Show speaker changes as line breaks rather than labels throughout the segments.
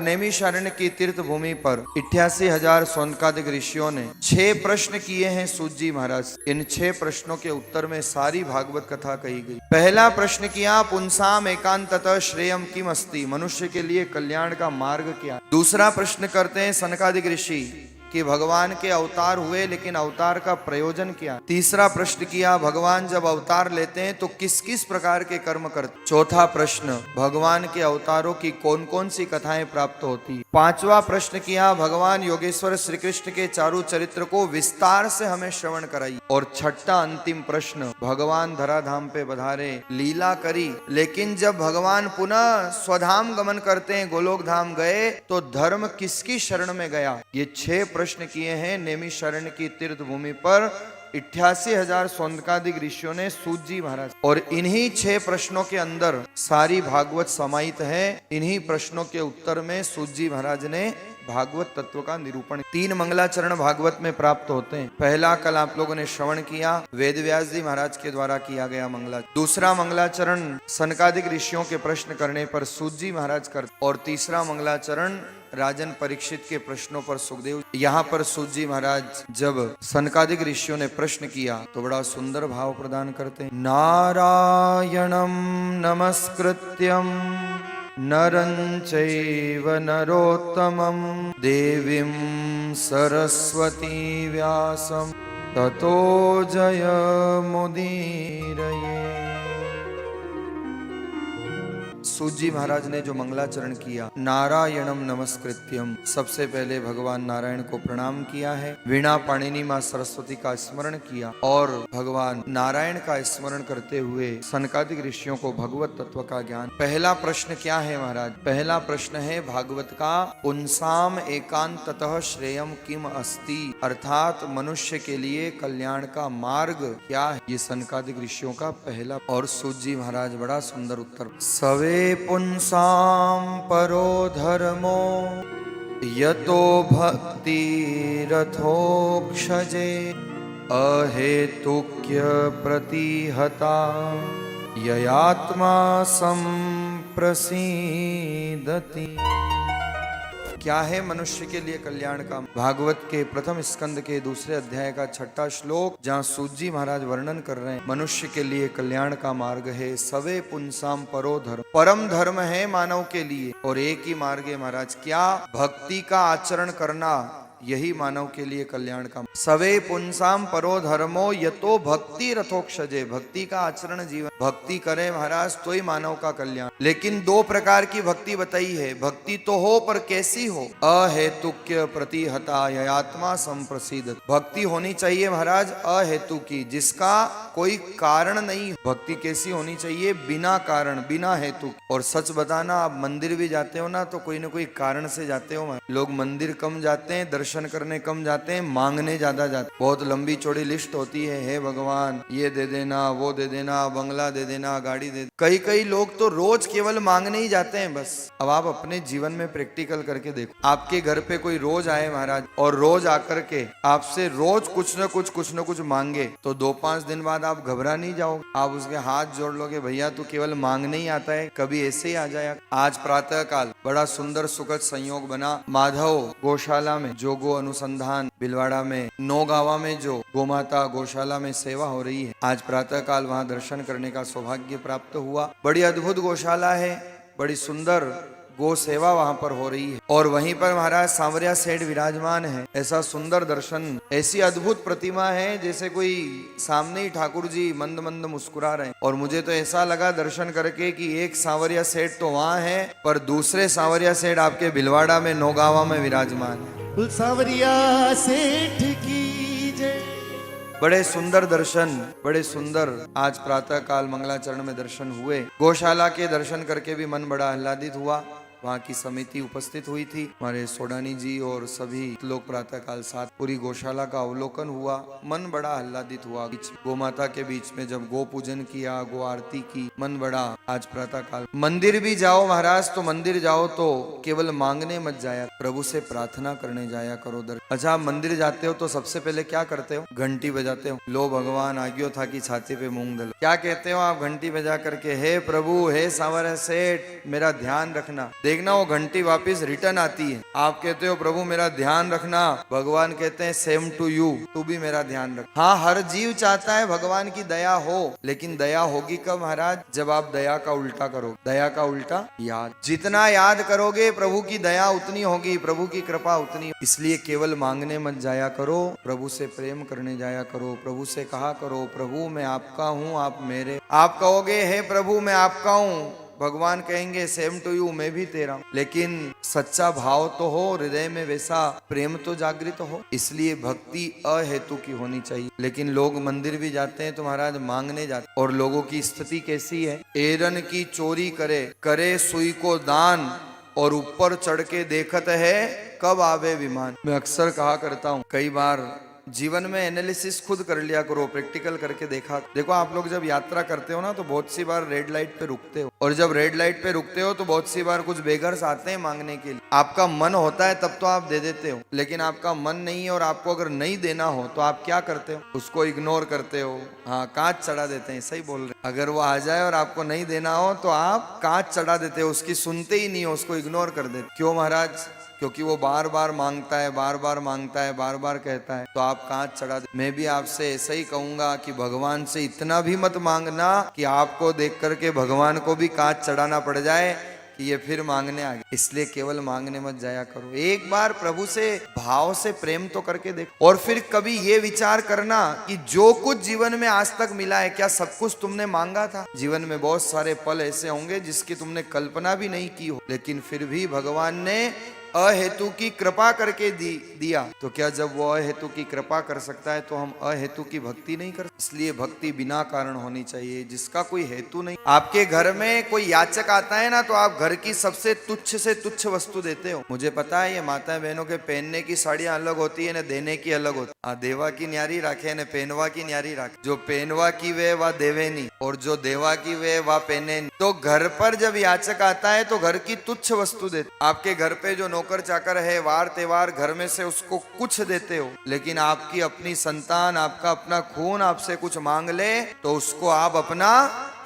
नैमिषारण्य की तीर्थ भूमि पर 88,000 सौनकादिक ऋषियों ने 6 प्रश्न किए हैं सूत जी महाराज। इन 6 प्रश्नों के उत्तर में सारी भागवत कथा कही गई। पहला प्रश्न किया, पुंसाम एकांततः श्रेयम किम अस्ति, मनुष्य के लिए कल्याण का मार्ग क्या। दूसरा प्रश्न करते हैं सनकादिक ऋषि कि भगवान के अवतार हुए लेकिन अवतार का प्रयोजन क्या। तीसरा प्रश्न किया, भगवान जब अवतार लेते हैं तो किस किस प्रकार के कर्म करते। चौथा प्रश्न, भगवान के अवतारों की कौन कौन सी कथाएं प्राप्त होती। पांचवा प्रश्न किया, भगवान योगेश्वर श्री कृष्ण के चारु चरित्र को विस्तार से हमें श्रवण कराई। और छठा अंतिम प्रश्न, भगवान धराधाम पे पधारे, लीला करी, लेकिन जब भगवान पुनः स्वधाम गमन करते हैं, गोलोक धाम गए, तो धर्म किसकी शरण में गया। ये 6 प्रश्न किए हैं नैमिषारण्य की तीर्थ भूमि पर 88,000 सौनकादिक ऋषियों ने सूत जी महाराज। और इन्हीं 6 प्रश्नों के अंदर सारी भागवत समाहित है। इन्हीं प्रश्नों के उत्तर में सूत जी महाराज ने भागवत तत्व का निरूपण। 3 मंगलाचरण भागवत में प्राप्त होते हैं। पहला कल आप लोगों ने श्रवण किया, वेद व्यास जी महाराज के द्वारा किया गया मंगला। दूसरा मंगलाचरण सनकादिक ऋषियों के प्रश्न करने पर सूत जी महाराज करते। और तीसरा मंगलाचरण राजन परीक्षित के प्रश्नों पर सुखदेव। यहाँ पर सूत जी महाराज जब सनकादिक ऋषियों ने प्रश्न किया तो बड़ा सुंदर भाव प्रदान करते हैं। नारायणं नमस्कृत्यं नरं चैव नरोत्तमं देवीं सरस्वती व्यासं ततो जयमुदीरये। सूत जी महाराज ने जो मंगलाचरण किया, नारायणम नमस्कृत्यम, सबसे पहले भगवान नारायण को प्रणाम किया है। वीणा पाणिनी मां सरस्वती का स्मरण किया और भगवान नारायण का स्मरण करते हुए सनकादिक ऋषियों को भगवत तत्व का ज्ञान। पहला प्रश्न क्या है महाराज। पहला प्रश्न है भागवत का, पुंसाम एकांततः श्रेयम किम अस्ति, अर्थात मनुष्य के लिए कल्याण का मार्ग क्या है। ये सनकादिक ऋषियों का पहला। और सूत जी महाराज बड़ा सुंदर उत्तर, सवे पुंसाम परो धर्मो यतो भक्तिरथोक्षजे अहेतुक्य प्रतिहता ययात्मा संप्रसीदति। क्या है मनुष्य के लिए कल्याण का। भागवत के प्रथम स्कंद के दूसरे अध्याय का 6वां श्लोक, जहाँ सूत जी महाराज वर्णन कर रहे हैं मनुष्य के लिए कल्याण का मार्ग है सवे पुंसाम परो धर्म, परम धर्म है मानव के लिए। और एक ही मार्ग है महाराज, क्या, भक्ति का आचरण करना, यही मानव के लिए कल्याण का। सवे पुंसाम परो धर्मो यतो भक्ति रथोक्षजे, भक्ति का आचरण जीवन, भक्ति करे महाराज तो ही मानव का कल्याण। लेकिन 2 प्रकार की भक्ति बताई है। भक्ति तो हो पर कैसी हो, अहेतुक्य प्रतिहता ययात्मा संप्रसीदत, भक्ति होनी चाहिए महाराज अहेतु की, जिसका कोई कारण नहीं। भक्ति कैसी होनी चाहिए, बिना कारण, बिना हेतु। और सच बताना, आप मंदिर भी जाते हो ना तो कोई ना कोई कारण से जाते हो। लोग मंदिर कम जाते हैं, दर्शन करने कम जाते हैं, मांगने ज्यादा जाते। बहुत लंबी चौड़ी लिस्ट होती है, हे भगवान ये दे देना, वो दे देना, बंगला दे देना, गाड़ी दे। कई लोग तो रोज केवल मांगने ही जाते हैं बस। अब आप अपने जीवन में प्रैक्टिकल करके देखो, आपके घर पे कोई रोज आए महाराज और रोज आकर के आपसे रोज कुछ न कुछ मांगे, तो 2-5 दिन बाद आप घबरा नहीं जाओगे। आप उसके हाथ जोड़ लोगे, भैया तू केवल मांगने ही आता है, कभी ऐसे ही आ जाए। आज प्रातः काल बड़ा सुंदर सुखद संयोग बना। माधव गौशाला में जो गो अनुसंधान बिलवाड़ा में, नौगावा में जो गोमाता गौशाला में सेवा हो रही है, आज प्रातः काल वहाँ दर्शन करने का सौभाग्य प्राप्त हुआ। बड़ी अद्भुत गौशाला है, बड़ी सुंदर गो सेवा वहाँ पर हो रही है। और वहीं पर महाराज सांवरिया सेठ विराजमान है। ऐसा सुंदर दर्शन, ऐसी अद्भुत प्रतिमा है जैसे कोई सामने ही ठाकुर जी मंद मंद मुस्कुरा रहे हैं। और मुझे तो ऐसा लगा दर्शन करके कि एक सांवरिया सेठ तो वहाँ है पर दूसरे सांवरिया सेठ आपके भिलवाड़ा में, नौगावा में विराजमान है।
सांवरिया सेठ की जय।
बड़े सुंदर दर्शन, बड़े सुंदर आज प्रातः काल मंगलाचरण में दर्शन हुए। गौशाला के दर्शन करके भी मन बड़ा आह्लादित हुआ। वहाँ की समिति उपस्थित हुई थी, हमारे सोडानी जी और सभी लोग प्रातः काल साथ। पूरी गौशाला का अवलोकन हुआ, मन बड़ा आह्लादित हुआ। गौ माता के बीच में जब गो पूजन किया, गो आरती की, मन बड़ा आज प्रातः काल। मंदिर भी जाओ महाराज तो मंदिर जाओ तो केवल मांगने मत जाया, प्रभु से प्रार्थना करने जाया करो। अच्छा, आप मंदिर जाते हो तो सबसे पहले क्या करते हो, घंटी बजाते हो। लो भगवान आज्ञो था कि छाती पे मूंग दलो। क्या कहते हो आप घंटी बजा करके, हे प्रभु, हे सांवरिया सेठ मेरा ध्यान रखना। देखना वो घंटी वापस रिटर्न आती है। आप कहते हो प्रभु मेरा ध्यान रखना, भगवान कहते हैं सेम टू यू, तू भी मेरा ध्यान रख। हाँ, हर जीव चाहता है भगवान की दया हो, लेकिन दया होगी कब महाराज? जब आप दया का उल्टा करो। दया का उल्टा याद। जितना याद करोगे प्रभु की दया उतनी होगी, प्रभु की कृपा उतनी। इसलिए केवल मांगने मत जाया करो, प्रभु से प्रेम करने जाया करो। प्रभु से कहा करो प्रभु मैं आपका हूँ, आप मेरे। आप कहोगे हे प्रभु मैं आपका हूँ, भगवान कहेंगे सेम टू यू, मैं भी तेरा हूं। लेकिन सच्चा भाव तो हो, हृदय में वैसा प्रेम तो जागृत हो। इसलिए भक्ति अहेतु की होनी चाहिए। लेकिन लोग मंदिर भी जाते हैं तो महाराज मांगने जाते, और लोगों की स्थिति कैसी है? एरन की चोरी करे, करे सुई को दान, और ऊपर चढ़ के देखत है कब आवे विमान। मैं अक्सर कहा करता हूँ, कई बार जीवन में एनालिसिस खुद कर लिया करो, प्रैक्टिकल करके देखा। देखो आप लोग जब यात्रा करते हो ना तो बहुत सी बार रेड लाइट पे रुकते हो, और जब रेड लाइट पे रुकते हो तो बहुत सी बार कुछ बेगर्स आते हैं मांगने के लिए। आपका मन होता है तब तो आप दे देते हो, लेकिन आपका मन नहीं है और आपको अगर नहीं देना हो तो आप क्या करते हो? उसको इग्नोर करते हो। हाँ, कांच चढ़ा देते हैं, सही बोल रहे। अगर वो आ जाए और आपको नहीं देना हो तो आप कांच चढ़ा देते हो, उसकी सुनते ही नहीं हो, उसको इग्नोर कर देते। क्यों महाराज? क्योंकि वो बार बार मांगता है, बार बार मांगता है, बार बार कहता है, तो आप कांच चढ़ा दे। मैं भी आपसे ऐसा ही कहूंगा कि भगवान से इतना भी मत मांगना कि आपको देख करके भगवान को भी कांच चढ़ाना पड़ जाए कि ये फिर मांगने आ गए। इसलिए केवल मांगने मत जाया करो, एक बार प्रभु से भाव से प्रेम तो करके देखो। और फिर कभी ये विचार करना कि जो कुछ जीवन में आज तक मिला है, क्या सब कुछ तुमने मांगा था? जीवन में बहुत सारे पल ऐसे होंगे जिसकी तुमने कल्पना भी नहीं की हो, लेकिन फिर भी भगवान ने अहेतु की कृपा करके दिया। तो क्या जब वो अहेतु की कृपा कर सकता है तो हम अहेतु की भक्ति नहीं कर? इसलिए भक्ति बिना कारण होनी चाहिए, जिसका कोई हेतु नहीं। आपके घर में कोई याचक आता है ना तो आप घर की सबसे तुच्छ से तुच्छ वस्तु देते हो। मुझे पता है ये माताएं बहनों के पहनने की साड़ियां अलग होती है, ना देने की अलग होती है। देवा की न्यारी रखे न पहनवा की न्यारी रखे। जो पहनवा की वे वह देवे नहीं, और जो देवा की वे वह पहने नहीं। तो घर पर जब याचक आता है तो घर की तुच्छ वस्तु देते। आपके घर पे जो नौकर चाकर है, वार त्योहार घर में से उसको कुछ देते हो, लेकिन आपकी अपनी संतान, आपका अपना खून आपसे कुछ मांग ले तो उसको आप अपना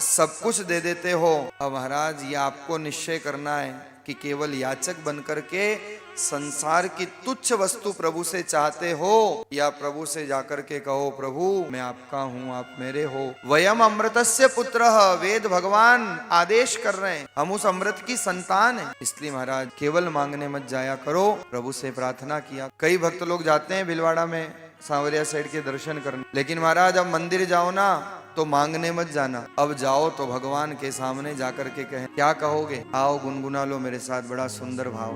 सब कुछ दे देते हो। अब महाराज ये आपको निश्चय करना है कि केवल याचक बनकर के संसार की तुच्छ वस्तु प्रभु से चाहते हो, या प्रभु से जाकर के कहो प्रभु मैं आपका हूँ, आप मेरे हो। वयम अमृतस्य पुत्रः, वेद भगवान आदेश कर रहे हैं, हम उस अमृत की संतान हैं। इसलिए महाराज केवल मांगने मत जाया करो, प्रभु से प्रार्थना किया। कई भक्त लोग जाते हैं भिलवाड़ा में सांवरिया साइड के दर्शन करने, लेकिन महाराज अब मंदिर जाओ ना तो मांगने मत जाना। अब जाओ तो भगवान के सामने जाकर के कहें। क्या कहोगे? आओ गुनगुना लो मेरे साथ, बड़ा सुंदर भाव।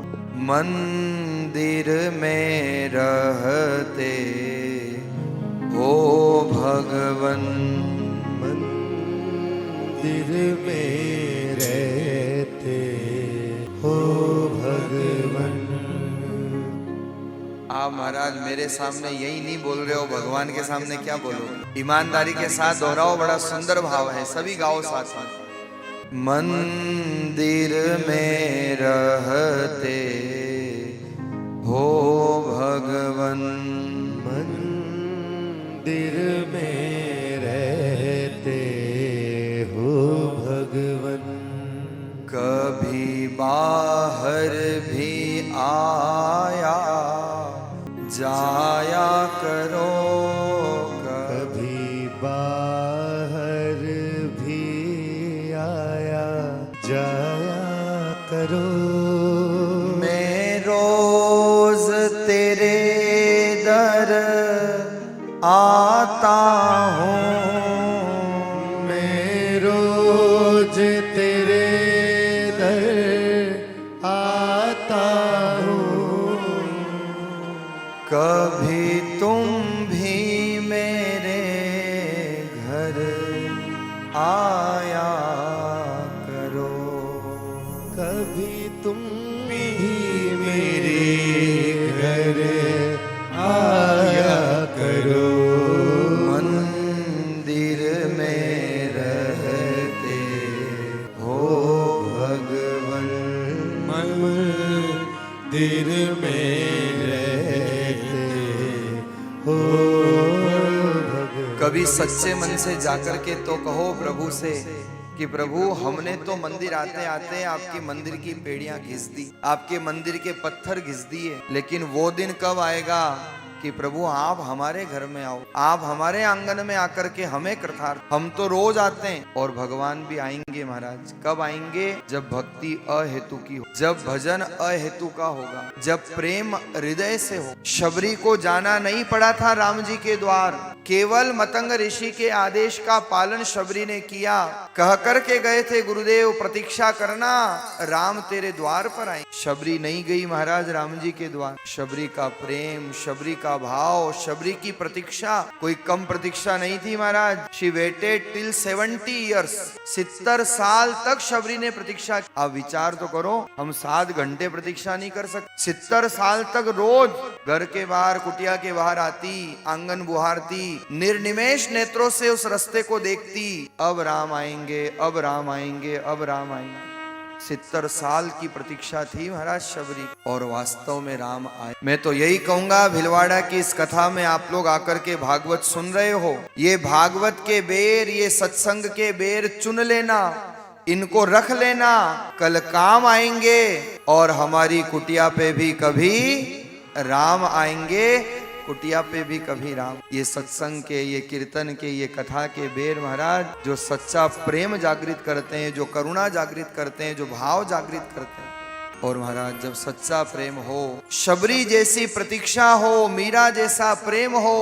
मंदिर में रहते हो भगवन,
मंदिर में रहते हो भगवन।
आप महाराज मेरे सामने यही नहीं बोल रहे हो, भगवान के सामने क्या बोलोगे? ईमानदारी के साथ दोहराओ, बड़ा सुंदर भाव है, सभी गाओ साथ साथ। मंदिर में रहते हो भगवन,
मंदिर में रहते हो भगवन।
कभी बाहर भी आया जाया करो,
कभी बाहर भी आया जाया करो।
मैं रोज तेरे दर आता हूँ,
मैं रोज तेरे दर आता हूँ।
कभी तुम भी मेरे घर आया करो,
कभी तुम भी मेरे घर आया करो।
मंदिर में रहते हो भगवन,
मंदिर में रहते हो भगवन।
कभी सच्चे मन से जाकर के तो कहो प्रभु से कि प्रभु हमने तो मंदिर आते आते आपकी मंदिर की पेड़ियां घिस दी, आपके मंदिर के पत्थर घिस दिए, लेकिन वो दिन कब आएगा कि प्रभु आप हमारे घर में आओ, आप हमारे आंगन में आकर के हमें कृतार्थ। हम तो रोज आते हैं और भगवान भी आएंगे महाराज। कब आएंगे? जब भक्ति अहेतु की हो, जब भजन अहेतु का होगा, जब प्रेम हृदय से हो। शबरी को जाना नहीं पड़ा था राम जी के द्वार, केवल मतंग ऋषि के आदेश का पालन शबरी ने किया। कह कर के गए थे गुरुदेव प्रतीक्षा करना, राम तेरे द्वार पर आए। शबरी नहीं गई महाराज राम जी के द्वार। शबरी का प्रेम, शबरी का भाव, शबरी की प्रतीक्षा कोई कम प्रतीक्षा नहीं थी महाराज। शी वेटेड टिल 70 years, 70 साल तक शबरी ने प्रतीक्षा। आप विचार तो करो, हम 7 घंटे प्रतीक्षा नहीं कर सकते। 70 साल तक रोज घर के बाहर, कुटिया के बाहर आती, आंगन बुहारती, निर्निमेष नेत्रों से उस रास्ते को देखती, अब राम आएंगे, अब राम आएंगे, अब राम आएंगे। 70 साल की प्रतीक्षा थी महाराज शबरी, और वास्तव में राम आए। मैं तो यही कहूंगा, भिलवाड़ा की इस कथा में आप लोग आकर के भागवत सुन रहे हो, ये भागवत के बेर, ये सत्संग के बेर चुन लेना, इनको रख लेना, कल काम आएंगे और हमारी कुटिया पे भी कभी राम आएंगे, कुटिया पे भी कभी राम। ये सत्संग के, ये कीर्तन के, ये कथा के बेर महाराज, जो सच्चा प्रेम जागृत करते हैं, जो करुणा जागृत करते हैं, जो भाव जागृत करते हैं। और महाराज जब सच्चा प्रेम हो, शबरी जैसी प्रतीक्षा हो, मीरा जैसा प्रेम हो,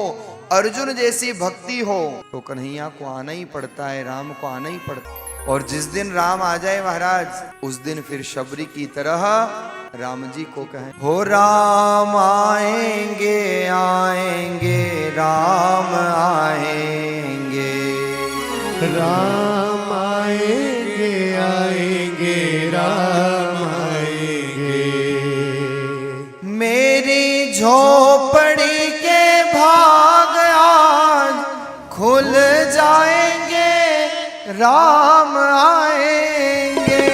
अर्जुन जैसी भक्ति हो, तो कन्हैया को आना ही पड़ता है, राम को आना ही पड़ता है। और जिस दिन राम आ जाए महाराज, उस दिन फिर शबरी की तरह राम जी को कहें, हो राम आएंगे आएंगे, राम आएंगे,
राम आएंगे आएंगे, राम आएंगे।
मेरी झोपड़ी के भाग आज खुल जाएंगे, राम आएंगे।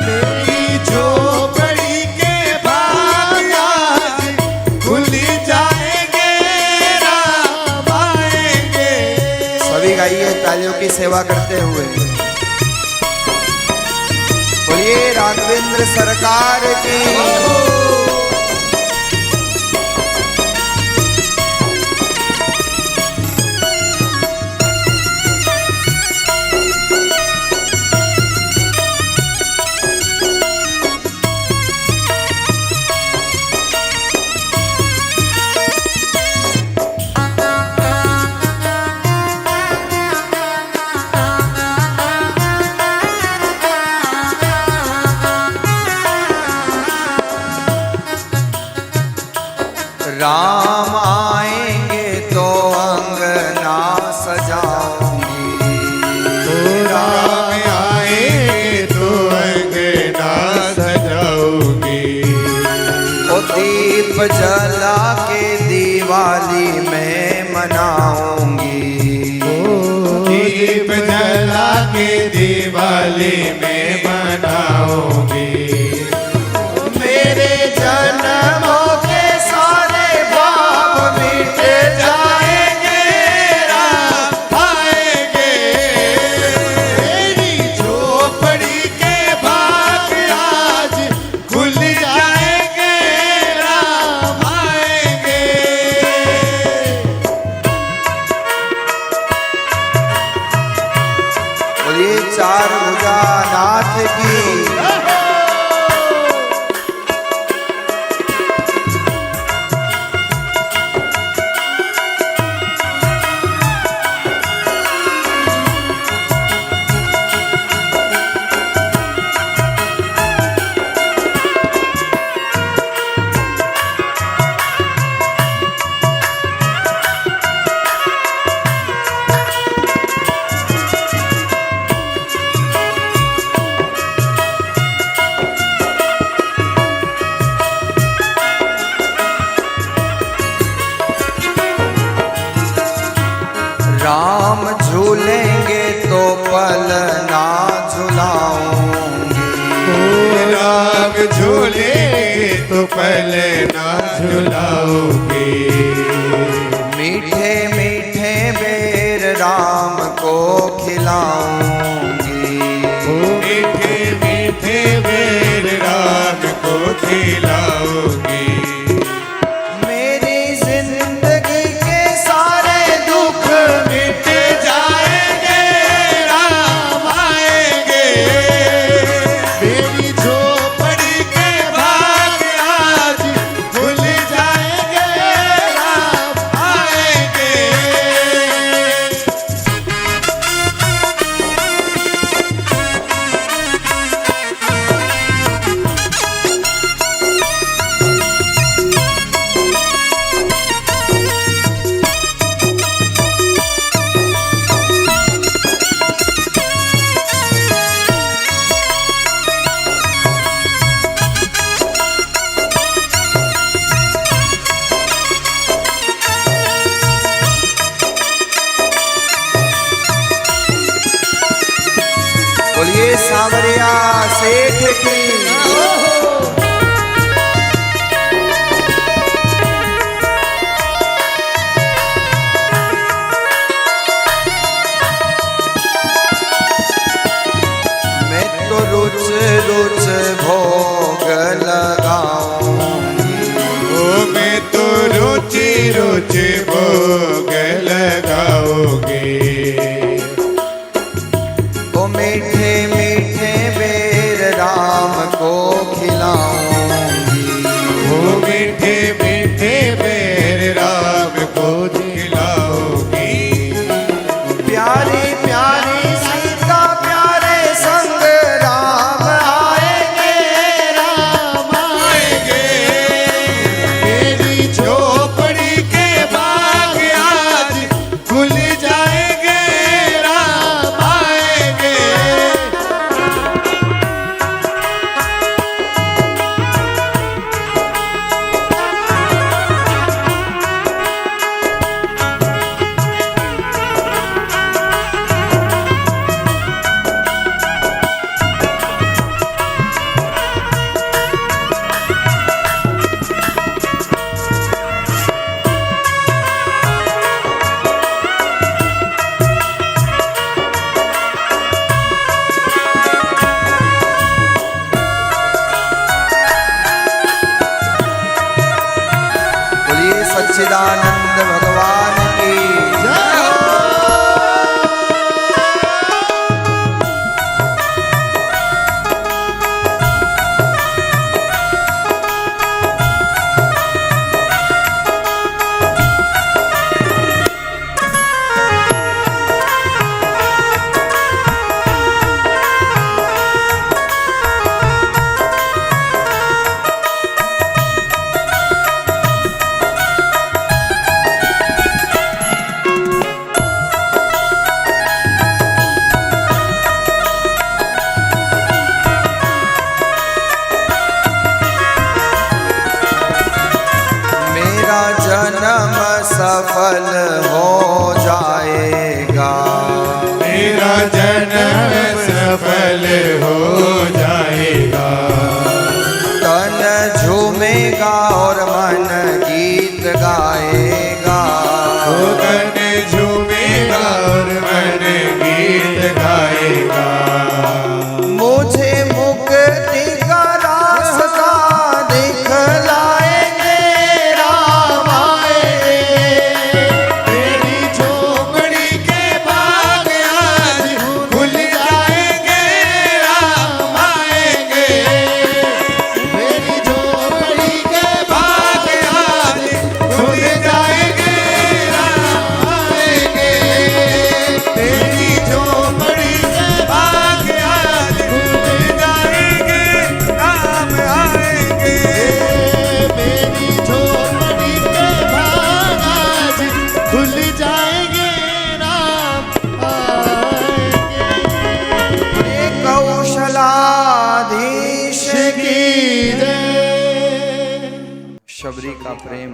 मेरी झोपड़ी के भाग आज खुल जाएंगे, राम आएंगे।
सभी गाइए तालियों की सेवा करते हुए, बोलिए राघवेंद्र सरकार की। राम आएंगे तो अंगना सजाऊंगी,
राम आएंगे तो अंगना सजाऊंगी।
ओ दीप जला के दिवाली में मनाऊंगी,
दीप जला के दिवाली में मनाऊंगी।
मेरे जन्मों के सारे पाप मिट जाएंगे,
राम आएंगे। मेरी झोपड़ी के भाग आज खुल जाएंगे, राम आएंगे।
बोलिए चार भुजा नाथ की। राम झूलेंगे तो पलना झुलाऊंगी,
राम झूलेंगे तो पहले ना झुलाओगे।
मीठे मीठे बेर राम को खिलाऊंगी,
खिलाओगी।
मेरी जिंदगी के सारे दुख
मिट जाएंगे राम आएंगे। मेरी झोपड़ी के भाग आज खुल जाएंगे राम आएंगे।
बोलिए सांवरिया सेठ की। मैं तो रोज रोज भोग लगाऊंगी।
ओ मैं तो रोचे रोचे भोग लगाओगे।
ओ मीठे मीठे बेर राम को खिलाऊंगी।
ओ मीठे मीठे बेर राम को खिलाओगी।
प्यारी प्यारी सीता प्यारे संग राम आएंगे
राम आएंगे। मेरी झोपड़ी के बाग आज खुल जाएंगे राम आएंगे।
बोलिए सच्चिदानंद भगवान की। मेरा जन्म सफल हो जाएगा।
मेरा जन्म सफल हो जाएगा।
तन झूमेगा और मन गीत गाएगा।
ओ तन झूमेगा और मन गीत गाएगा।
मुझे मुक्ति का रास्ता दिखलाएंगे राम आएंगे।
मेरी झोपड़ी के बाग आज खुल जाएंगे राम आएंगे। मेरी झोपड़ी के बाग आज खुल जाएंगे राम आएंगे। मेरी झोपड़ी के बाग आज खुल जाएंगे राम आएंगे। मेरी झोपड़ी के बाग आज खुल जाएंगे राम आएंगे।
कौशलाधीश की
की जय।
शबरी का प्रेम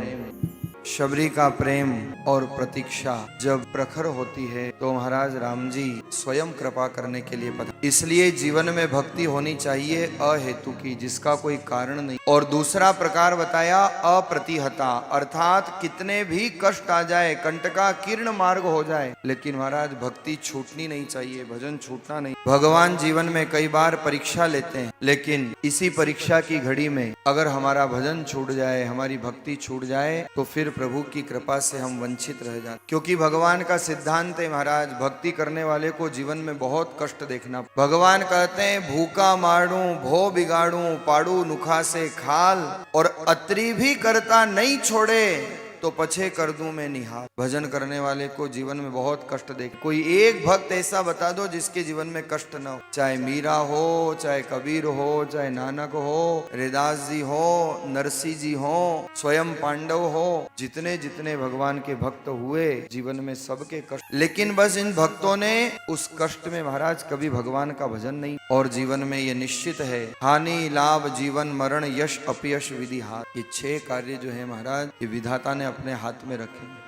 शबरी का प्रेम और प्रतीक्षा जब प्रखर होती है तो महाराज राम जी स्वयं कृपा करने के लिए पधारे। इसलिए जीवन में भक्ति होनी चाहिए अहेतु की, जिसका कोई कारण नहीं। और दूसरा प्रकार बताया अप्रतिहता, अर्थात कितने भी कष्ट आ जाए, कंटका किरण मार्ग हो जाए, लेकिन महाराज भक्ति छूटनी नहीं चाहिए, भजन छूटना नहीं। भगवान जीवन में कई बार परीक्षा लेते हैं, लेकिन इसी परीक्षा की घड़ी में अगर हमारा भजन छूट जाए, हमारी भक्ति छूट जाए, तो फिर प्रभु की कृपा से हम वंचित रह जाते। क्योंकि भगवान का सिद्धांत है महाराज, भक्ति करने वाले को जीवन में बहुत कष्ट देखना। भगवान कहते हैं भूखा मारूं भो बिगाड़ूं पाड़ू नुखा से खाल, और अत्री भी करता नहीं छोड़े तो पछे कर दूं मैं निहाल। भजन करने वाले को जीवन में बहुत कष्ट देखे। कोई एक भक्त ऐसा बता दो जिसके जीवन में कष्ट न हो, चाहे मीरा हो, चाहे कबीर हो, चाहे नानक हो, रैदास जी हो, नरसिंह जी हो, स्वयं पांडव हो, जितने जितने भगवान के भक्त हुए जीवन में सबके कष्ट, लेकिन बस इन भक्तों ने उस कष्ट में महाराज कभी भगवान का भजन नहीं। और जीवन में ये निश्चित है, हानि लाभ जीवन मरण यश अपयश विधि हाथ, ये 6 कार्य जो है महाराज ये विधाता ने अपने हाथ में रखे।